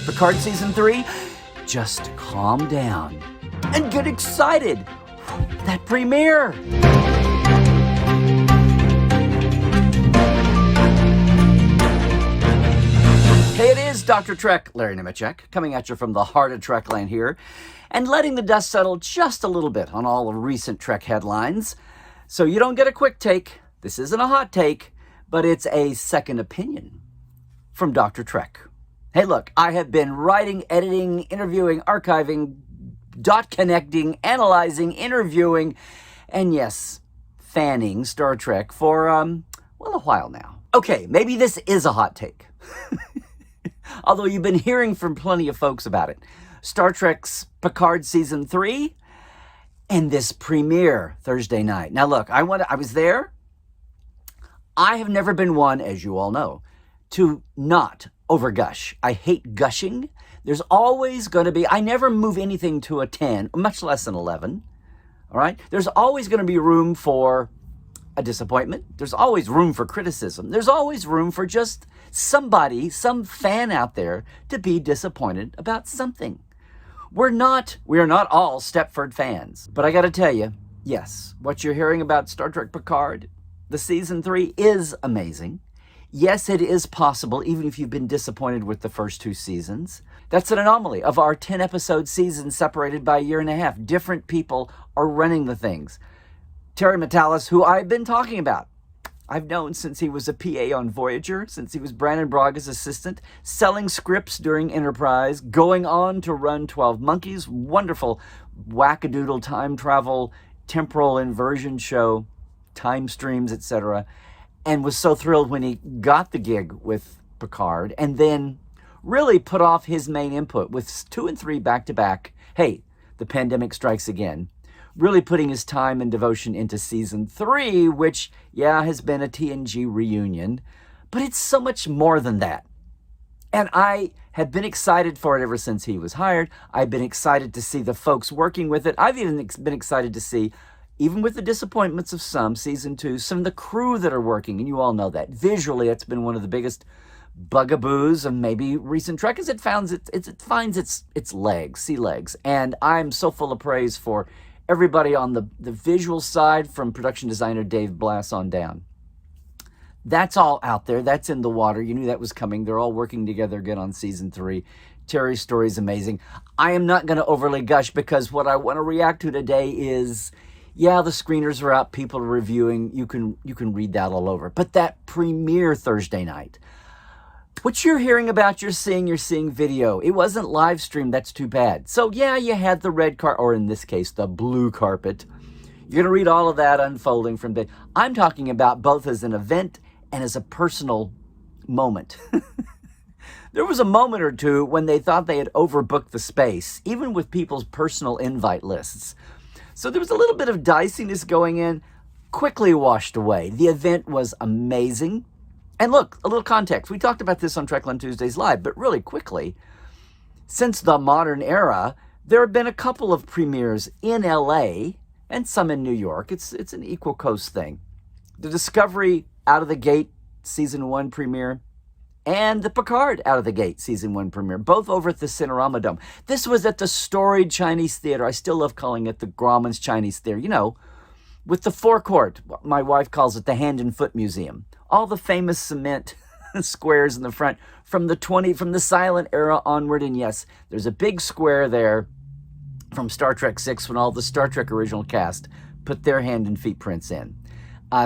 Picard Season 3? Just calm down and get excited. That premiere. Hey, it is Dr. Trek, Larry Nemecek, coming at you from the heart of Trekland here, and letting the dust settle just a little bit on all the recent Trek headlines. So you don't get a quick take. This isn't a hot take, but it's a second opinion from Dr. Trek. Hey, look, I have been writing, editing, interviewing, archiving, dot connecting, analyzing, interviewing, and yes, fanning Star Trek for, a while now. Okay, maybe this is a hot take. Although you've been hearing from plenty of folks about it. Star Trek's Picard Season 3 and this premiere Thursday night. Now look, I was there. I have never been one, as you all know, to not overgush. I hate gushing. There's always going to be, I never move anything to a 10, much less an 11. All right? There's always going to be room for a disappointment. There's always room for criticism. There's always room for just somebody, some fan out there to be disappointed about something. We are not all Stepford fans. But I got to tell you, yes, what you're hearing about Star Trek Picard, the Season 3 is amazing. Yes, it is possible, even if you've been disappointed with the first 2 seasons. That's an anomaly of our 10-episode season separated by a year and a half. Different people are running the things. Terry Matalas, who I've been talking about, I've known since he was a PA on Voyager, since he was Brandon Braga's assistant, selling scripts during Enterprise, going on to run 12 Monkeys, wonderful wackadoodle time travel, temporal inversion show, time streams, etc., and was so thrilled when he got the gig with Picard, and then really put off his main input with 2 and 3 back-to-back. Hey, the pandemic strikes again. Really putting his time and devotion into Season 3, which, yeah, has been a TNG reunion, but it's so much more than that. And I have been excited for it ever since he was hired. I've been excited to see the folks working with it. I've even been excited to see, even with the disappointments of some, Season 2, some of the crew that are working, and you all know that. Visually, it's been one of the biggest bugaboos of maybe recent Trek, as it finds its legs, sea legs. And I'm so full of praise for everybody on the visual side, from production designer Dave Blass on down. That's all out there. That's in the water. You knew that was coming. They're all working together again on Season 3. Terry's story is amazing. I am not going to overly gush, because what I want to react to today is, yeah, the screeners are out. People are reviewing. You can read that all over. But that premiere Thursday night, what you're hearing about, you're seeing video. It wasn't live streamed. That's too bad. So yeah, you had the red carpet, or in this case, the blue carpet. You're going to read all of that unfolding from day. I'm talking about both as an event and as a personal moment. There was a moment or two when they thought they had overbooked the space, even with people's personal invite lists. So there was a little bit of diciness going in, quickly washed away. The event was amazing. And look, a little context. We talked about this on Trekland Tuesdays Live, but really quickly, since the modern era, there have been a couple of premieres in LA and some in New York. It's an equal coast thing. The Discovery out of the gate Season 1 premiere and the Picard out of the gate Season 1 premiere, both over at the Cinerama Dome. This was at the storied Chinese theater. I still love calling it the Grauman's Chinese Theater. You know, with the forecourt, my wife calls it the Hand and Foot Museum. All the famous cement squares in the front from the silent era onward. And yes, there's a big square there from Star Trek 6 when all the Star Trek original cast put their hand and feet prints in.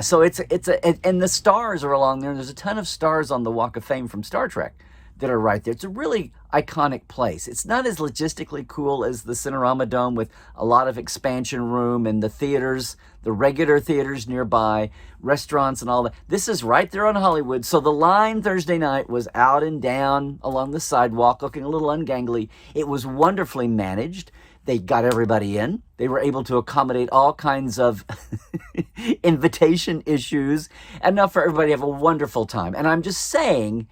So and the stars are along there. And there's a ton of stars on the Walk of Fame from Star Trek that are right there. It's a really iconic place. It's not as logistically cool as the Cinerama Dome, with a lot of expansion room and the theaters, the regular theaters nearby, restaurants and all that. This is right there on Hollywood. So the line Thursday night was out and down along the sidewalk, looking a little ungangly. It was wonderfully managed. They got everybody in. They were able to accommodate all kinds of invitation issues, enough for everybody to have a wonderful time. And I'm just saying,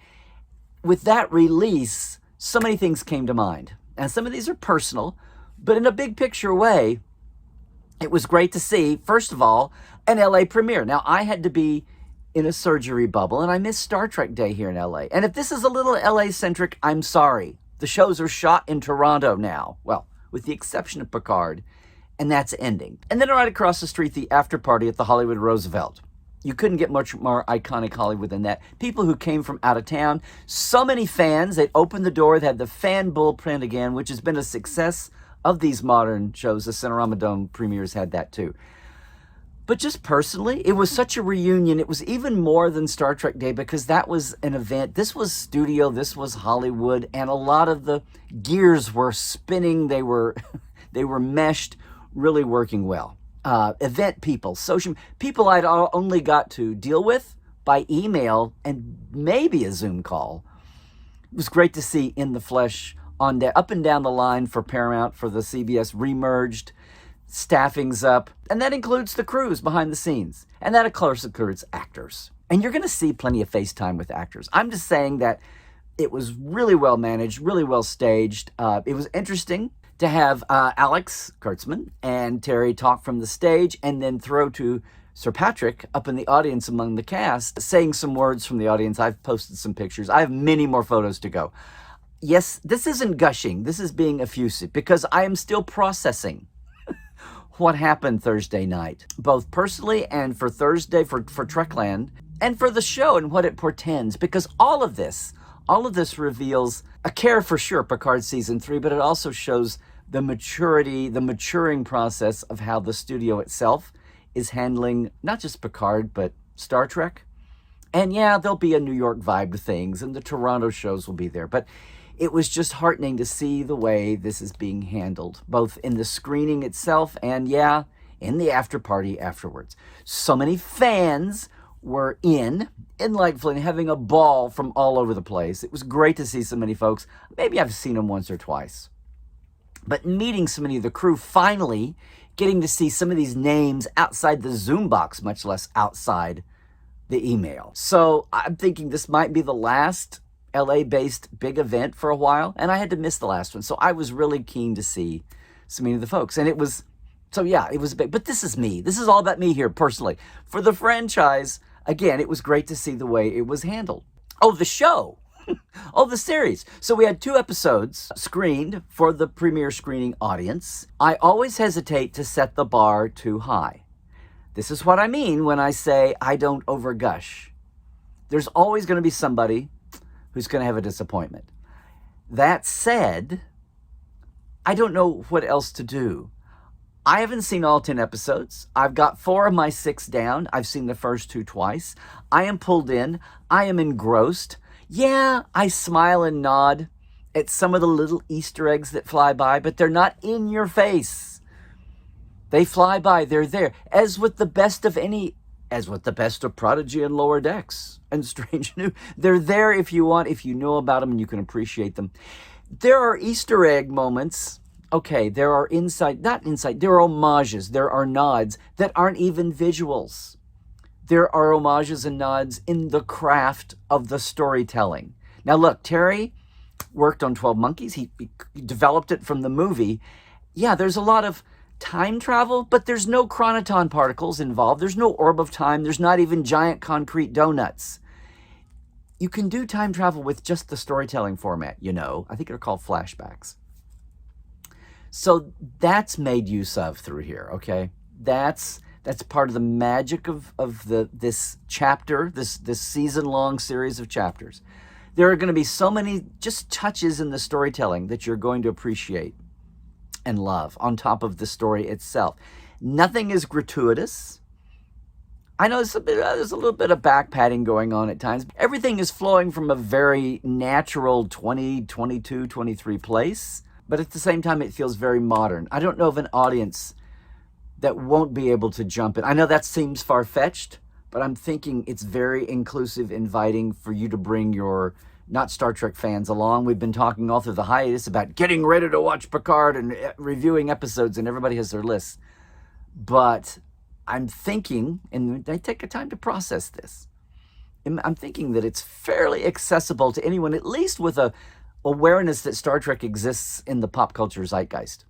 with that release, so many things came to mind. And some of these are personal, but in a big picture way, it was great to see, first of all, an LA premiere. Now, I had to be in a surgery bubble, and I missed Star Trek Day here in LA. And if this is a little LA-centric, I'm sorry. The shows are shot in Toronto now. Well, with the exception of Picard, and that's ending. And then right across the street, the after party at the Hollywood Roosevelt. You couldn't get much more iconic Hollywood than that. People who came from out of town, so many fans, they'd opened the door, they had the fan bullprint again, which has been a success of these modern shows. The Cinerama Dome premieres had that too. But just personally, it was such a reunion. It was even more than Star Trek Day because that was an event. This was studio, this was Hollywood, and a lot of the gears were spinning. They were meshed, really working well. Event people, social people I'd only got to deal with by email and maybe a Zoom call. It was great to see in the flesh up and down the line for Paramount, for the CBS remerged, staffing's up, and that includes the crews behind the scenes. And that, of course, includes actors. And you're going to see plenty of FaceTime with actors. I'm just saying that it was really well managed, really well staged. It was interesting to have Alex Kurtzman and Terry talk from the stage and then throw to Sir Patrick up in the audience among the cast, saying some words from the audience. I've posted some pictures. I have many more photos to go. Yes, this isn't gushing. This is being effusive because I am still processing what happened Thursday night, both personally and for Thursday for Trekland and for the show and what it portends, because all of this reveals a care for sure, Picard Season 3, but it also shows the maturity, the maturing process of how the studio itself is handling not just Picard, but Star Trek. And yeah, there'll be a New York vibe to things, and the Toronto shows will be there, but it was just heartening to see the way this is being handled, both in the screening itself and, yeah, in the after party afterwards. So many fans were delightfully having a ball from all over the place. It was great to see so many folks. Maybe I've seen them once or twice. But meeting so many of the crew, finally getting to see some of these names outside the Zoom box, much less outside the email. So I'm thinking this might be the last LA-based big event for a while, and I had to miss the last one. So I was really keen to see so many of the folks. And it was big. But this is me. This is all about me here personally. For the franchise, again, it was great to see the way it was handled. Oh, the show. Oh, the series. So we had 2 episodes screened for the premiere screening audience. I always hesitate to set the bar too high. This is what I mean when I say I don't overgush. There's always going to be somebody who's going to have a disappointment. That said, I don't know what else to do. I haven't seen all 10 episodes. I've got 4 of my 6 down. I've seen the first 2 twice. I am pulled in. I am engrossed. Yeah, I smile and nod at some of the little Easter eggs that fly by, but they're not in your face. They fly by. They're there. As with the best of Prodigy and Lower Decks and Strange New. They're there if you know about them and you can appreciate them. There are Easter egg moments. Okay, there are there are homages, there are nods that aren't even visuals. There are homages and nods in the craft of the storytelling. Now look, Terry worked on 12 Monkeys. He developed it from the movie. Yeah, there's a lot of time travel, but there's no chronoton particles involved. There's no orb of time. There's not even giant concrete donuts. You can do time travel with just the storytelling format, I think they're called flashbacks. So that's made use of through here, okay? That's part of the magic of this chapter, this season-long series of chapters. There are going to be so many just touches in the storytelling that you're going to appreciate and love on top of the story itself. Nothing is gratuitous. I know there's a little bit of back padding going on at times. Everything is flowing from a very natural 20, 22, 23 place, but at the same time it feels very modern. I don't know of an audience that won't be able to jump in. I know that seems far-fetched, but I'm thinking it's very inclusive, inviting for you to bring your not Star Trek fans along. We've been talking all through the hiatus about getting ready to watch Picard and reviewing episodes, and everybody has their lists. But I'm thinking, and I take a time to process this, I'm thinking that it's fairly accessible to anyone, at least with a awareness that Star Trek exists in the pop culture zeitgeist,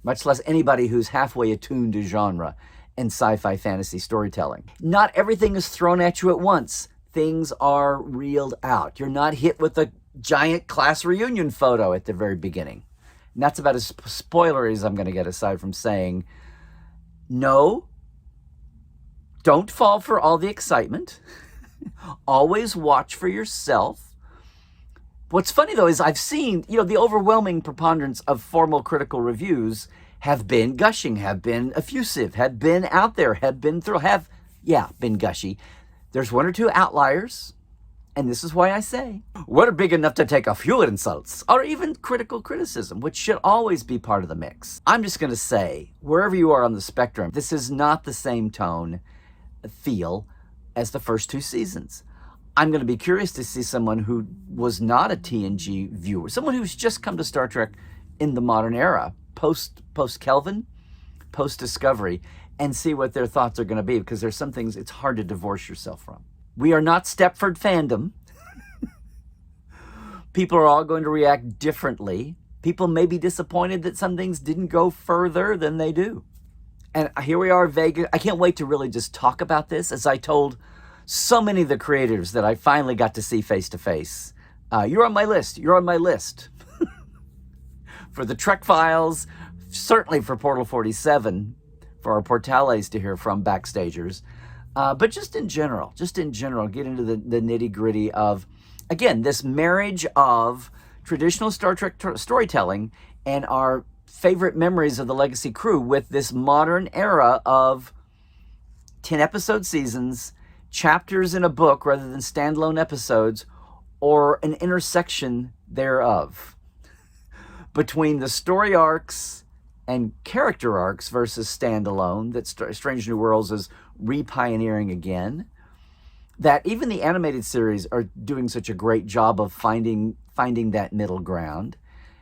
much less anybody who's halfway attuned to genre and sci-fi fantasy storytelling. Not everything is thrown at you at once. Things are reeled out. You're not hit with a giant class reunion photo at the very beginning. And that's about as spoilery as I'm going to get, aside from saying, no, don't fall for all the excitement. Always watch for yourself. What's funny, though, is I've seen, the overwhelming preponderance of formal critical reviews have been gushing, have been effusive, have been out there, have been been gushy. There's one or two outliers, and this is why I say, we're big enough to take a few insults, or even critical criticism, which should always be part of the mix. I'm just going to say, wherever you are on the spectrum, this is not the same tone, feel, as the first two seasons. I'm going to be curious to see someone who was not a TNG viewer, someone who's just come to Star Trek in the modern era, post-Kelvin, post-Discovery, and see what their thoughts are going to be, because there's some things it's hard to divorce yourself from. We are not Stepford fandom. People are all going to react differently. People may be disappointed that some things didn't go further than they do. And here we are, Vegas. I can't wait to really just talk about this, as I told so many of the creators that I finally got to see face to face. You're on my list. You're on my list. For the Trek Files, certainly for Portal 47, for our Portales to hear from backstagers. But just in general, get into the nitty gritty of, again, this marriage of traditional Star Trek storytelling and our favorite memories of the Legacy crew with this modern era of 10 episode seasons, chapters in a book rather than standalone episodes, or an intersection thereof between the story arcs and character arcs versus standalone that Strange New Worlds is re-pioneering again, that even the animated series are doing such a great job of finding that middle ground.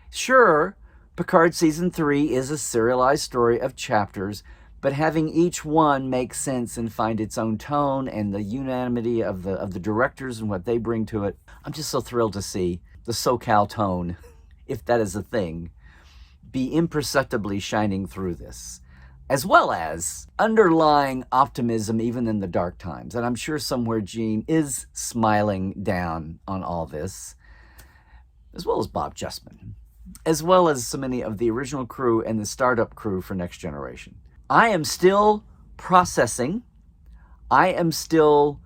Sure, Picard Season 3 is a serialized story of chapters, but having each one make sense and find its own tone and the unanimity of the directors and what they bring to it, I'm just so thrilled to see the SoCal tone, if that is a thing, be imperceptibly shining through this, as well as underlying optimism even in the dark times. And I'm sure somewhere Gene is smiling down on all this, as well as Bob Justman, as well as so many of the original crew and the startup crew for Next Generation. I am still processing. I am still,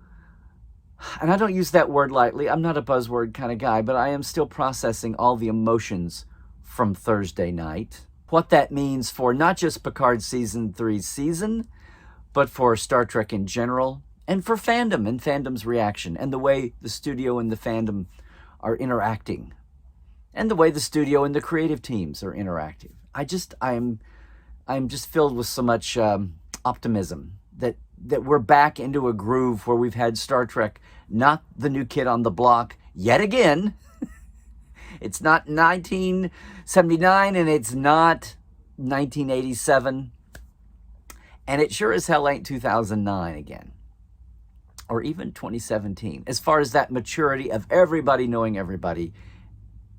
and I don't use that word lightly, I'm not a buzzword kind of guy, but I am still processing all the emotions from Thursday night. What that means for not just Picard Season 3's season, but for Star Trek in general, and for fandom and fandom's reaction, and the way the studio and the fandom are interacting, and the way the studio and the creative teams are interacting. I'm just filled with so much optimism that we're back into a groove where we've had Star Trek, not the new kid on the block yet again. It's not 1979 and it's not 1987. And it sure as hell ain't 2009 again. Or even 2017. As far as that maturity of everybody knowing everybody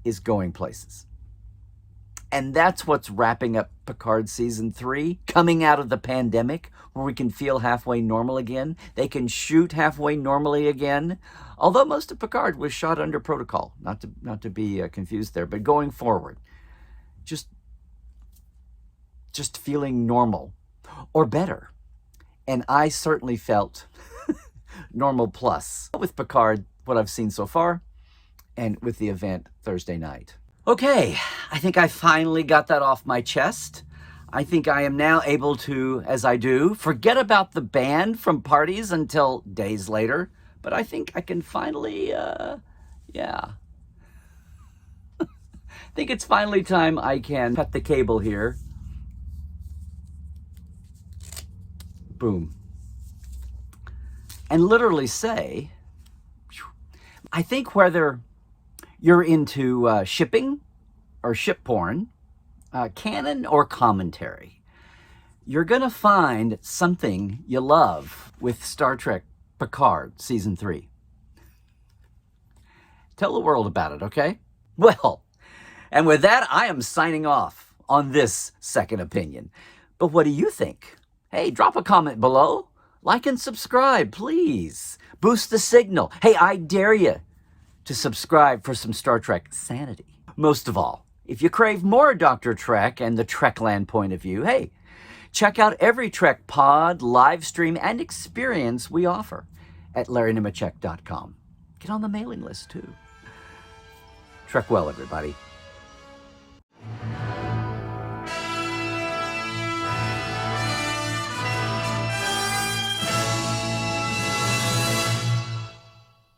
is going places. And that's what's wrapping up Picard Season 3, coming out of the pandemic, where we can feel halfway normal again. They can shoot halfway normally again. Although most of Picard was shot under protocol, not to be confused there, but going forward, just feeling normal or better. And I certainly felt normal plus with Picard, what I've seen so far, and with the event Thursday night. Okay, I think I finally got that off my chest. I think I am now able to, as I do, forget about the band from parties until days later. But I think I can finally, I think it's finally time I can cut the cable here. Boom. And literally say, I think whether you're into shipping or ship porn, canon or commentary, you're going to find something you love with Star Trek Picard Season 3. Tell the world about it, okay? Well, and with that, I am signing off on this second opinion. But what do you think? Hey, drop a comment below. Like and subscribe, please. Boost the signal. Hey, I dare you to subscribe for some Star Trek sanity. Most of all, if you crave more Dr. Trek and the Trekland point of view, hey, check out every Trek pod, live stream, and experience we offer at LarryNemecek.com. Get on the mailing list, too. Trek well, everybody.